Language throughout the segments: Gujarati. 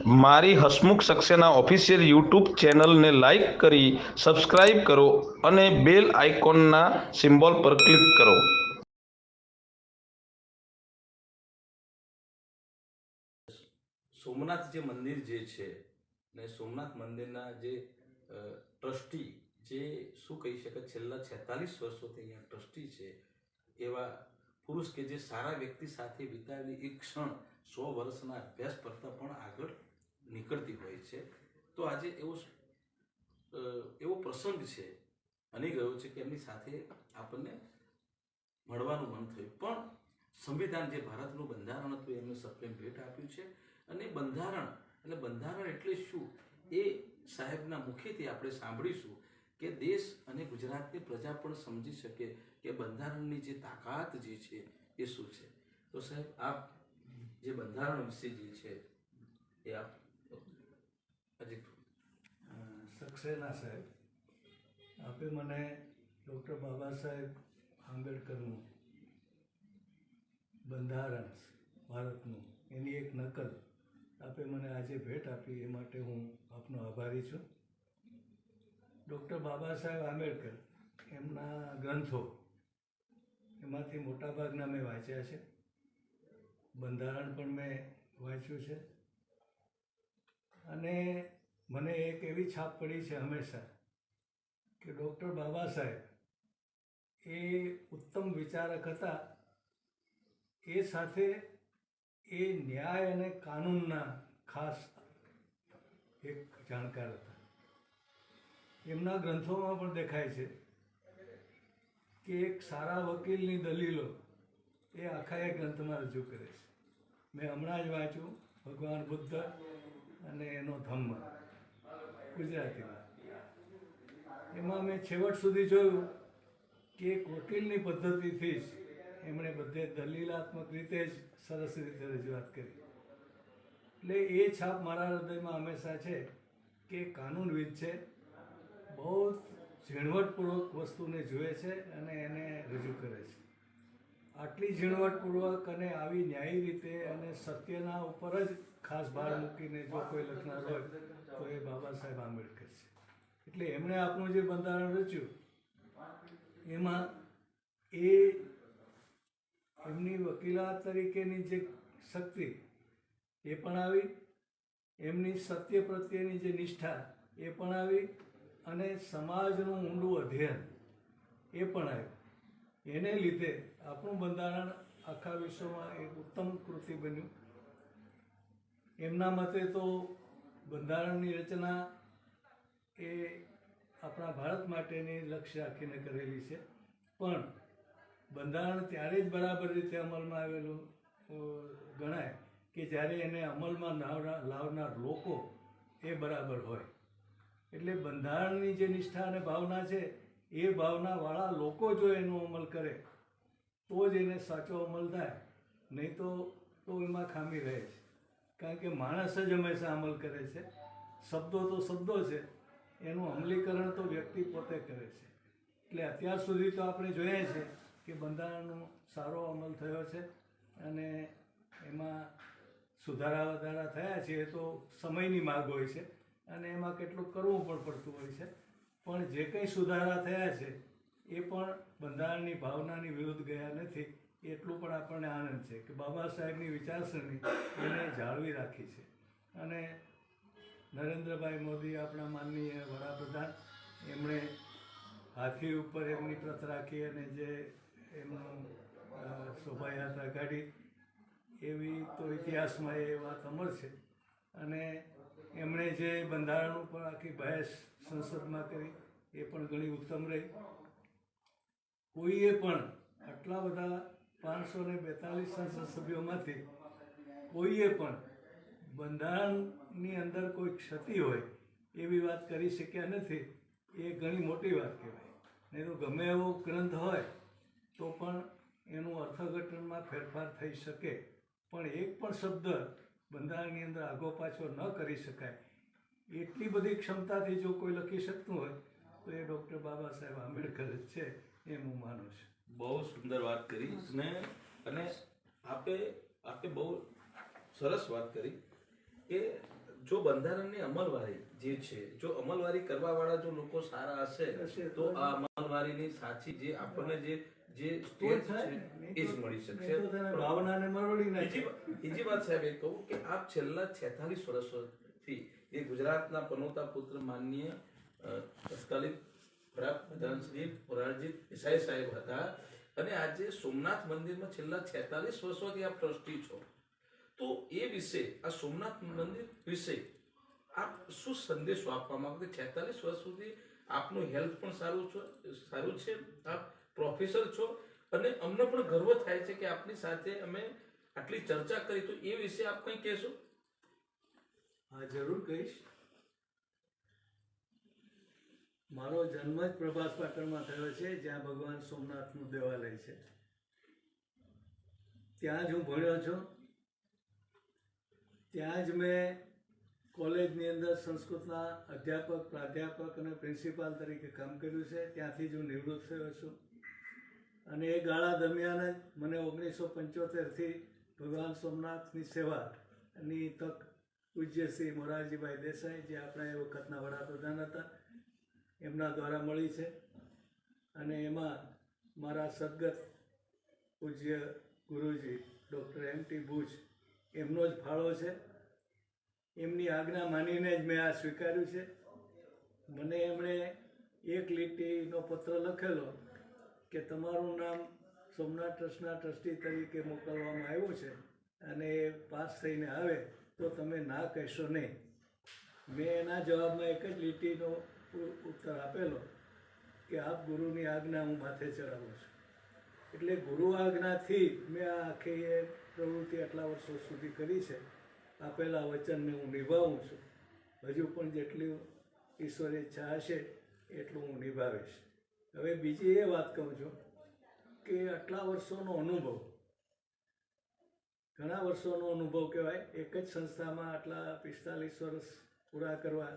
મારી હસમુખ સક્સેના ઓફિશિયલ યુટ્યુબ ચેનલને લાઇક કરી સબસ્ક્રાઇબ કરો અને બેલ આઇકોનના સિમ્બોલ પર ક્લિક કરો. સોમનાથ જે મંદિર જે છે ને સોમનાથ મંદિરના જે ટ્રસ્ટી જે શું કહી શકાય છેલ્લા 46 વર્ષોથી અહીંયા ટ્રસ્ટી છે એવા પુરુષ કે જે સારા વ્યક્તિ સાથે વિતાવેલી એક ક્ષણ 100 વર્ષના અભ્યાસ કરતાં પણ આગળ નીકળતી હોય છે. તો આજે એવો પ્રસંગ છે બની ગયો છે કે એમની સાથે આપણને મળવાનું મન થયું. પણ સંવિધાન જે ભારતનું બંધારણ હતું એમને સપ્રેમ ભેટ આપ્યું છે. અને બંધારણ એટલે શું એ સાહેબના મુખેથી આપણે સાંભળીશું કે દેશ અને ગુજરાતની પ્રજા પણ સમજી શકે કે બંધારણની જે તાકાત જે છે એ શું છે. તો સાહેબ આપ જે બંધારણ વિશે જે છે એ આપ સક્સેના સાહેબ, આપે મને ડૉક્ટર બાબા સાહેબ આંબેડકરનું બંધારણ ભારતનું એની એક નકલ આપે મને આજે ભેટ આપી એ માટે હું આપનો આભારી છું. ડૉક્ટર બાબા સાહેબ આંબેડકર એમના ગ્રંથો એમાંથી મોટાભાગના મેં વાંચ્યા છે. બંધારણ પણ મેં વાંચ્યું છે અને મને એક એવી છાપ પડી છે હંમેશા કે ડૉક્ટર બાબા સાહેબ એ ઉત્તમ વિચારક હતા. એ સાથે એ ન્યાય અને કાનૂનના ખાસ એક જાણકાર હતા. એમના ગ્રંથોમાં પણ દેખાય છે કે એક સારા વકીલની દલીલો એ આખા એ ગ્રંથમાં રજૂ કરે છે. મેં હમણાં જ વાંચ્યું ભગવાન બુદ્ધ અને એનો ધમ્મ ગુજરાતીમાં. એમાં મેં છેવટ સુધી જોયું કે એક વકીલની પદ્ધતિથી જ એમણે બધે દલીલાત્મક રીતે જ સરસ રીતે રજૂઆત કરી. એટલે એ છાપ મારા હૃદયમાં હંમેશા છે કે કાનૂનવિદ છે, બહુ ઝીણવટપૂર્વક વસ્તુને જુએ છે અને એને રજૂ કરે છે. આટલી ઝીણવટપૂર્વક અને આવી ન્યાયી રીતે અને સત્યના ઉપર જ ખાસ ભાર મૂકીને જો કોઈ લખનાર હોય તો એ બાબા સાહેબ આંબેડકર છે. એટલે એમણે આપણું જે બંધારણ રચ્યું એમાં એ એમની વકીલાત તરીકેની જે શક્તિ એ પણ આવી, એમની સત્ય પ્રત્યેની જે નિષ્ઠા એ પણ આવી અને સમાજનું ઊંડું અધ્યયન એ પણ આવ્યું. એને લીધે આપણું બંધારણ આખા વિશ્વમાં એક ઉત્તમ કૃતિ બન્યું. એમના મતે તો બંધારણની રચના એ આપણા ભારત માટેની લક્ષ્ય રાખીને કરેલી છે. પણ બંધારણ ત્યારે જ બરાબર રીતે અમલમાં આવેલું ગણાય કે જ્યારે એને અમલમાં લાવનાર લોકો એ બરાબર હોય. એટલે બંધારણની જે નિષ્ઠા અને ભાવના છે એ ભાવનાવાળા લોકો જો એનો અમલ કરે તો જ એને સાચો અમલ થાય, નહીં તો એમાં ખામી રહે છે. કારણ કે માણસ જ હંમેશા અમલ કરે છે. શબ્દો તો શબ્દો છે, એનું અમલીકરણ તો વ્યક્તિ પોતે કરે છે. એટલે અત્યાર સુધી તો આપણે જોઈએ છે કે બંધારણનો સારો અમલ થયો છે અને એમાં સુધારા વધારા થયા છે. એ તો સમયની માગ હોય છે અને એમાં કેટલું કરવું પણ પડતું હોય છે. પણ જે કંઈ સુધારા થયા છે એ પણ બંધારણની ભાવનાની વિરુદ્ધ ગયા નથી. એટલું પણ આપણને આનંદ છે કે બાબા સાહેબની વિચારસરણી એને જાળવી રાખી છે. અને નરેન્દ્રભાઈ મોદી આપણા માનનીય વડાપ્રધાન, એમણે હાથી ઉપર એમની પ્રત રાખી અને જે એમનું શોભાયાત્રા કાઢી એવી તો ઇતિહાસમાં એ વાત અમર છે. અને એમણે જે બંધારણ ઉપર આખી બહેસ સંસદમાં કરી એ પણ ઘણી ઉત્તમ રહી. કોઈએ પણ આટલા બધા 542 સંસદ સભ્યોમાંથી કોઈએ પણ બંધારણની અંદર કોઈ ક્ષતિ હોય એવી વાત કરી શક્યા નથી. એ ઘણી મોટી વાત કહેવાય. નહીં તો ગમે એવો ગ્રંથ હોય તો પણ એનું અર્થઘટનમાં ફેરફાર થઈ શકે, પણ એક પણ શબ્દ બંધારણની અંદર આગો પાછો ન કરી શકાય એટલી બધી ક્ષમતાથી જો કોઈ લખી શકતું હોય તો એ ડૉક્ટર બાબા સાહેબ આંબેડકર જ છે એમ હું માનું છું. બહુ સુંદર વાત કરી અને આપે બહુ સરસ વાત કરી કે જો બંધારણની અમલવારી જે છે, જો અમલવારી કરવા વાળા જો લોકો સારા હશે તો આ અમલવારીની સાચી જે આપણને જે સ્ટેજ છે એ જ મળી શકશે. ભાવનાને મરોડી નાખી. બીજી વાત સાહેબ એ કહું કે આપ છેલ્લા 46 વર્ષથી એ ગુજરાતના પનોતા પુત્ર માનનીય તત્કાલીન વડાપ્રધાન શ્રી મોરારજી દેસાઈ સાહેબ હતા અને આજે સોમનાથ મંદિરમાં છેલ્લા 46 વર્ષોથી આપ ટ્રસ્ટી છો. તો એ વિશે, આ સોમનાથ મંદિર વિશે આપ શું સંદેશો આપવા માંગો? 46 વર્ષ સુધી આપનું હેલ્થ પણ સારું છે, આપ પ્રોફેસર છો અને અમને પણ ગર્વ થાય છે કે આપની સાથે અમે આટલી ચર્ચા કરી, તો એ વિશે આપ કંઈ કહેશો? હા, જરૂર કહીશ. મારો જન્મ જ પ્રભાસ પાટણમાં થયો છે, જ્યાં ભગવાન સોમનાથનું દેવાલય છે. ત્યાં જ હું ભણ્યો છું. ત્યાં જ મેં કોલેજની અંદર સંસ્કૃતના અધ્યાપક, પ્રાધ્યાપક અને પ્રિન્સિપાલ તરીકે કામ કર્યું છે. ત્યાંથી જ હું નિવૃત્ત થયો છું અને એ ગાળા દરમિયાન જ મને 1975થી ભગવાન સોમનાથની સેવાની તક પૂજ્ય શ્રી મોરારજીભાઈ દેસાઈ, જે આપણા એ વખતના વડાપ્રધાન હતા, એમના દ્વારા મળી છે. અને એમાં મારા સદગત પૂજ્ય ગુરુજી ડૉક્ટર M.T. બુચ, એમનો જ ફાળો છે. એમની આજ્ઞા માનીને જ મેં આ સ્વીકાર્યું છે. મને એમણે એક લીટીનો પત્ર લખેલો કે તમારું નામ સોમનાથ ટ્રસ્ટના ટ્રસ્ટી તરીકે મોકલવામાં આવ્યું છે અને એ પાસ થઈને આવે તો તમે ના કહેશો નહીં. મેં એના જવાબમાં એક જ લીટીનો ઉત્તર આપેલો કે આપ ગુરુની આજ્ઞા હું માથે ચડાવું છું. એટલે ગુરુ આજ્ઞાથી મેં આ આખી એ પ્રવૃત્તિ આટલા વર્ષો સુધી કરી છે. આપેલા વચનને હું નિભાવું છું. હજુ પણ જેટલી ઈશ્વર ઈચ્છા હશે એટલું હું નિભાવીશ. હવે બીજી એ વાત કહું છું કે આટલા વર્ષોનો અનુભવ, ઘણા વર્ષોનો અનુભવ કહેવાય. એક જ સંસ્થામાં આટલા 45 વર્ષ પૂરા કરવા.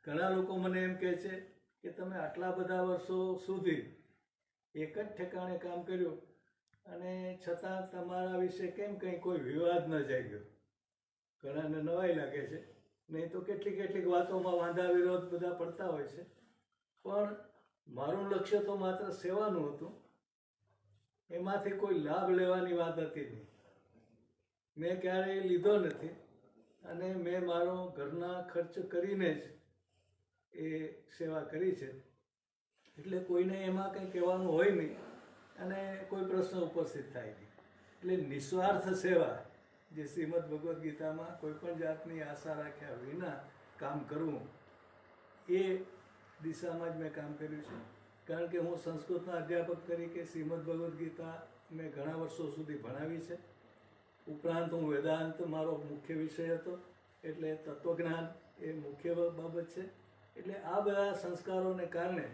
ઘણા લોકો મને એમ કહે છે કે તમે આટલા બધા વર્ષો સુધી એક જ ઠેકાણે કામ કર્યું અને છતાં તમારા વિશે કેમ કંઈ કોઈ વિવાદ ન જાગ્યો. ઘણાને નવાઈ લાગે છે. નહીં તો કેટલીક વાતોમાં વાંધા વિરોધ બધા પડતા હોય છે, પણ મારું લક્ષ્ય તો માત્ર સેવાનું હતું. એમાંથી કોઈ લાભ લેવાની વાત હતી નહીં. મેં ક્યારેય લીધો નથી અને મેં મારો ઘરના ખર્ચ કરીને જ એ સેવા કરી છે. એટલે કોઈને એમાં કંઈ કહેવાનું હોય નહીં અને કોઈ પ્રશ્ન ઉપસ્થિત થાય નહીં. એટલે નિસ્વાર્થ સેવા, જે શ્રીમદ ભગવદ્ ગીતામાં કોઈ પણ જાતની આશા રાખ્યા વિના કામ કરવું, એ દિશામાં જ મેં કામ કર્યું છે. કારણ કે હું સંસ્કૃતના અધ્યાપક તરીકે શ્રીમદ ભગવદ્ ગીતા મેં ઘણા વર્ષો સુધી ભણાવી છે. ઉપરાંત હું વેદાંત મારો મુખ્ય વિષય હતો, એટલે તત્વજ્ઞાન એ મુખ્ય બાબત છે. એટલે આ બધા સંસ્કારોને કારણે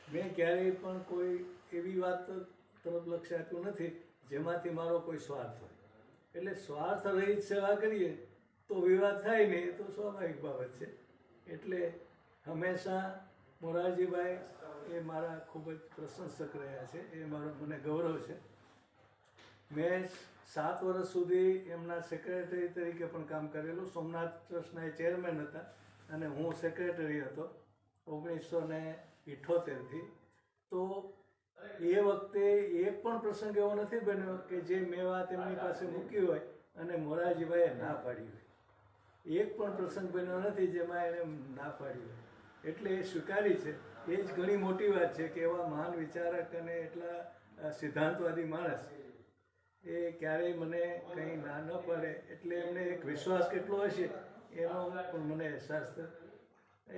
મેં ક્યારેય પણ કોઈ એવી વાત તરફ લક્ષ્ય આપ્યું નથી જેમાંથી મારો કોઈ સ્વાર્થ હોય. એટલે સ્વાર્થ રહિત સેવા કરીએ તો વિવાદ થાય નહીં, એ તો સ્વાભાવિક બાબત છે. એટલે હંમેશા મોરારજીભાઈ એ મારા ખૂબ જ પ્રશંસક રહ્યા છે. એ મને ગૌરવ છે. મેં 7 વર્ષ સુધી એમના સેક્રેટરી તરીકે પણ કામ કરેલું. સોમનાથ ટ્રસ્ટના એ ચેરમેન હતા અને હું સેક્રેટરી હતો 1978થી. તો એ વખતે એક પણ પ્રસંગ એવો નથી બન્યો કે જે મેં વાત એમની પાસે મૂકી હોય અને મોરારજીભાઈએ ના પાડી હોય. એક પણ પ્રસંગ બન્યો નથી જેમાં એને ના પાડી હોય. એટલે એ સ્વીકારી છે. એ જ ઘણી મોટી વાત છે કે એવા મહાન વિચારક અને એટલા સિદ્ધાંતવાદી માણસ એ ક્યારેય મને કંઈ ના ન પાડે. એટલે એમને એક વિશ્વાસ કેટલો હશે એનો પણ મને અહેસાસ થયો. એ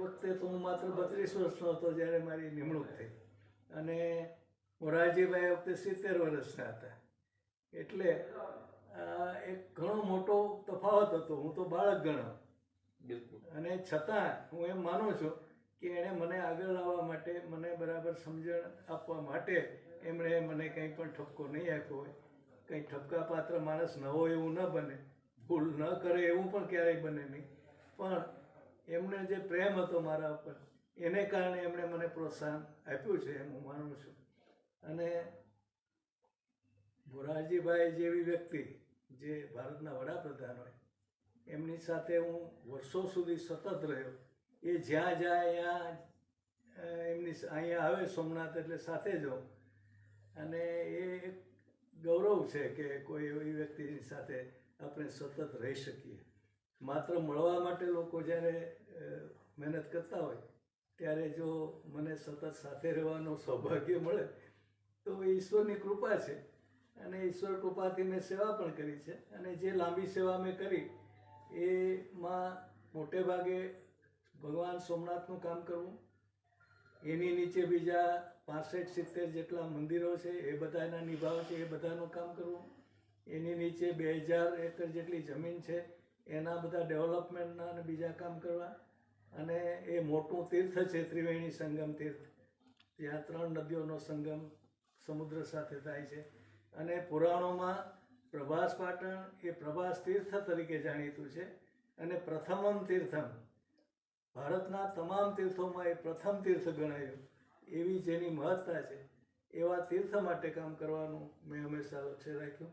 વખતે તો હું માત્ર 32 વર્ષનો હતો જ્યારે મારી નિમણૂક થઈ અને મોરારજીભાઈ વખતે 70 વર્ષના હતા. એટલે એક ઘણો મોટો તફાવત હતો. હું તો બાળક ગણો અને છતાં હું એમ માનું છું કે એણે મને આગળ લાવવા માટે, મને બરાબર સમજણ આપવા માટે એમણે મને કંઈ પણ ઠપકો નહીં આપ્યો હોય. કંઈ ઠપકાપાત્ર માણસ ન હોય એવું ન બને, ભૂલ ન કરે એવું પણ ક્યારેય બને નહીં. પણ એમને જે પ્રેમ હતો મારા ઉપર, એને કારણે એમણે મને પ્રોત્સાહન આપ્યું છે એમ હું માનું છું. અને મોરારજીભાઈ જેવી વ્યક્તિ જે ભારતના વડાપ્રધાન હોય એમની સાથે હું વર્ષો સુધી સતત રહ્યો. એ જ્યાં જાય ત્યાં અહીંયા આવે સોમનાથ એટલે સાથે જ હોઉં. અને એ એક ગૌરવ છે કે કોઈ એવી વ્યક્તિની સાથે આપણે સતત રહી શકીએ. માત્ર મળવા માટે લોકો જ્યારે મહેનત કરતા હોય ત્યારે જો મને સતત સાથે રહેવાનું સૌભાગ્ય મળે તો એ ઈશ્વરની કૃપા છે. અને ઈશ્વર કૃપાથી મેં સેવા પણ કરી છે. અને જે લાંબી સેવા મેં કરી એમાં મોટે ભાગે ભગવાન સોમનાથનું કામ કરવું, એની નીચે બીજા 65-70 જેટલા મંદિરો છે એ બધાના નિભાવ છે એ બધાનું કામ કરવું, એની નીચે 2000 એકર જેટલી જમીન છે એના બધા ડેવલપમેન્ટના અને બીજા કામ કરવા. અને એ મોટું તીર્થ છે ત્રિવેણી સંગમ તીર્થ, ત્યાં 3 નદીઓનો સંગમ સમુદ્ર સાથે થાય છે. અને પુરાણોમાં પ્રભાસ પાટણ એ પ્રભાસ તીર્થ તરીકે જાણીતું છે. અને પ્રથમમ તીર્થમ, ભારતના તમામ તીર્થોમાં એ પ્રથમ તીર્થ ગણાયું. એવી જેની મહત્તા છે એવા તીર્થ માટે કામ કરવાનું મેં હંમેશા લક્ષ્ય રાખ્યું.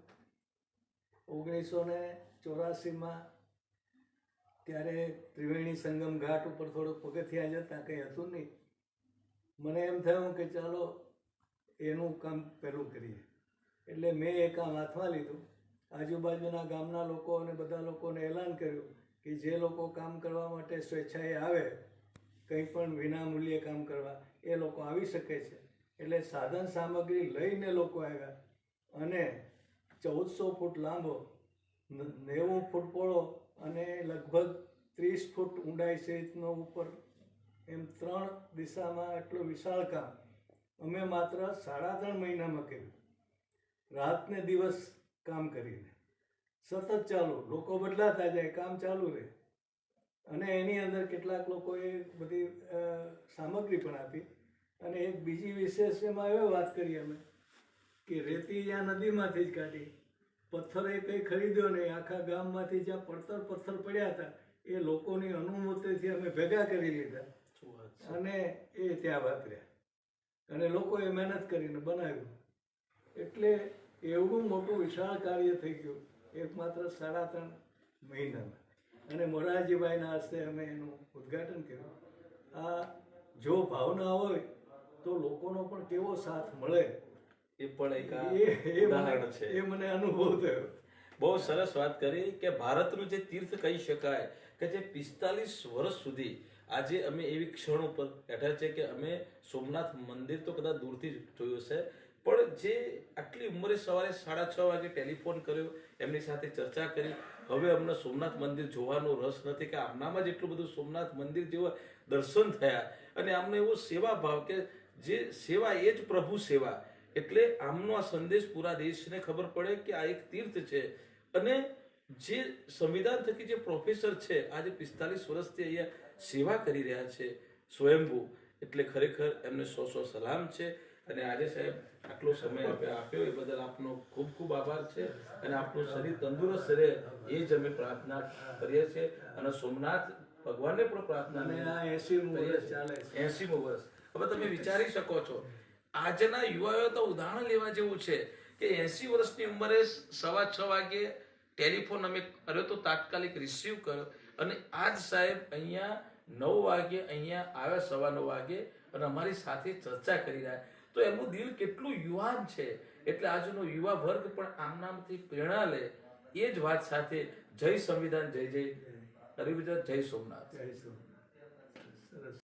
1984માં ત્યારે ત્રિવેણી સંગમ ઘાટ ઉપર થોડુંક પગથિયાં જતાં કંઈ હતું નહીં. મને એમ થયું કે ચાલો એનું કામ પહેલું કરીએ. એટલે મેં એ કામ હાથમાં લીધું. આજુબાજુના ગામના લોકો અને બધા લોકોને એલાન કર્યું કે જે લોકો કામ કરવા માટે સ્વેચ્છાએ આવે, કંઈ પણ વિનામૂલ્યે કામ કરવા, એ લોકો આવી શકે છે. એટલે સાધન સામગ્રી લઈને લોકો આવ્યા. અને 1400 ફૂટ લાંબો, 90 ફૂટ પહોળો અને લગભગ 30 ફૂટ ઊંડાઈ સહિતનો ઉપર એમ 3 દિશામાં એટલું વિશાળ કામ અમે માત્ર 3.5 મહિનામાં કર્યું. રાત ને દિવસ કામ કરીને સતત ચાલુ, લોકો બદલાતા જાય, કામ ચાલુ રહે. અને એની અંદર કેટલાક લોકોએ બધી સામગ્રી પણ આપી. અને એક બીજી વિશેષ એમાં એવી વાત કરી અમે કે રેતી જ્યાં નદીમાંથી જ કાઢી, પથ્થર એ કંઈ ખરીદ્યો નહીં, આખા ગામમાંથી જ્યાં પડતર પથ્થર પડ્યા હતા એ લોકોની અનુમતિથી અમે ભેગા કરી લીધા અને એ ત્યાં વાપર્યા. અને લોકોએ મહેનત કરીને બનાવ્યું. એટલે એવડું મોટું વિશાળ કાર્ય થઈ ગયું એક માત્ર 3.5 મહિનામાં. અને મોરારજીભાઈના હસ્તે અમે એનું ઉદ્ઘાટન કર્યું. આ જો ભાવના હોય તો લોકોનો પણ કેવો સાથ મળે એ પણ એક એ ઉદાહરણ છે. એ મને અનુભવ થયો. બહુ સરસ વાત કરી કે ભારતનું જે તીર્થ કહી શકાય કે જે 45 વર્ષ સુધી આજે અમે એવી ક્ષણ ઉપર બેઠા છે કે અમે સોમનાથ મંદિર તો કદાચ દૂરથી જ જોયું છે, પણ જે આટલી ઉંમરે સવારે 6:30 વાગે ટેલિફોન કર્યો, એમની સાથે ચર્ચા કરી, હવે અમને સોમનાથ મંદિર જોવાનો રસ નથી કે આમનામાં જ એટલું બધું સોમનાથ મંદિર જેવા દર્શન થયા. અને આમને એવો સેવા ભાવ કે જે સેવા એ જ પ્રભુ સેવા. એટલે આમનો આ સંદેશ પૂરા દેશને ખબર પડે કે આ એક તીર્થ છે. અને જે સંવિધાન થકી જે પ્રોફેસર છે આજે 45 વર્ષથી અહીંયા સેવા કરી રહ્યા છે સ્વયંભૂ, એટલે ખરેખર એમને 100 સલામ છે. અને આજે સાહેબ આટલો સમય આપ્યો એ બદલ આપનો ખૂબ ખૂબ આભાર છે. અને આપનું શરીર તંદુરસ્ત રહે એ જ અમે પ્રાર્થના કરીએ છીએ. અને સોમનાથ ભગવાનને પણ પ્રાર્થના અને આ 80મું વર્ષ ચાલે છે. 80મું વર્ષ. હવે તમે વિચારી શકો છો આજના યુવાઓ તો ઉદાહરણ લેવા જેવું છે કે 80 વર્ષની ઉંમરે 6:15 વાગે ટેલિફોન અમે કર્યો તો તાત્કાલિક રિસીવ કર્યો. અને આજ સાહેબ અહીંયા 9 વાગે અહીંયા આવ્યા, 9:15 વાગે, અને અમારી સાથે ચર્ચા કરી રહ્યા. તો એમનું દિલ કેટલું યુવાન છે. એટલે આજનો યુવા વર્ગ પણ આમનામાંથી પ્રેરણા લે એ જ વાત સાથે જય સંવિધાન, જય જય હરિભજન, જય સોમનાથ. જય સોમનાથ. સરસ.